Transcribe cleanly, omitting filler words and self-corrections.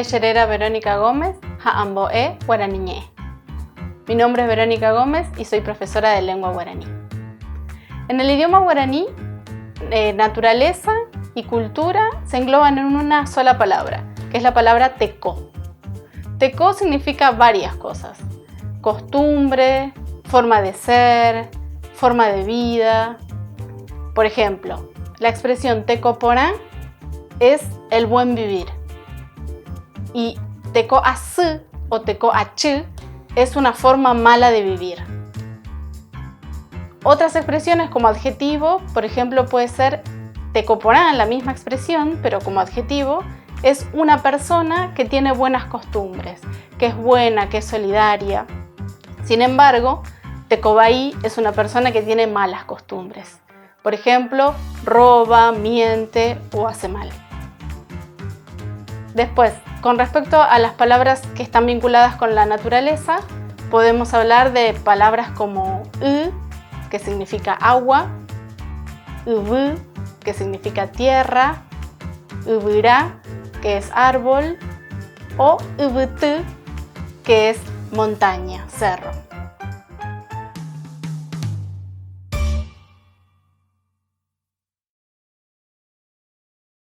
Yerera Verónica Gómez, Ha'ambo'e Guaraniñé. Mi nombre es Verónica Gómez y soy profesora de lengua guaraní. En el idioma guaraní, naturaleza y cultura se engloban en una sola palabra, que es la palabra tecó. Tecó significa varias cosas: costumbre, forma de ser, forma de vida. Por ejemplo, la expresión tecoporán es el buen vivir. Y teco así o teco achí es una forma mala de vivir. Otras expresiones como adjetivo, por ejemplo, puede ser tecoporán, la misma expresión, pero como adjetivo, es una persona que tiene buenas costumbres, que es buena, que es solidaria. Sin embargo, tecobaí es una persona que tiene malas costumbres. Por ejemplo, roba, miente o hace mal. Después, con respecto a las palabras que están vinculadas con la naturaleza, podemos hablar de palabras como que significa agua, ubu, que significa tierra, ubirá, que es árbol, o ubutu, que es montaña, cerro.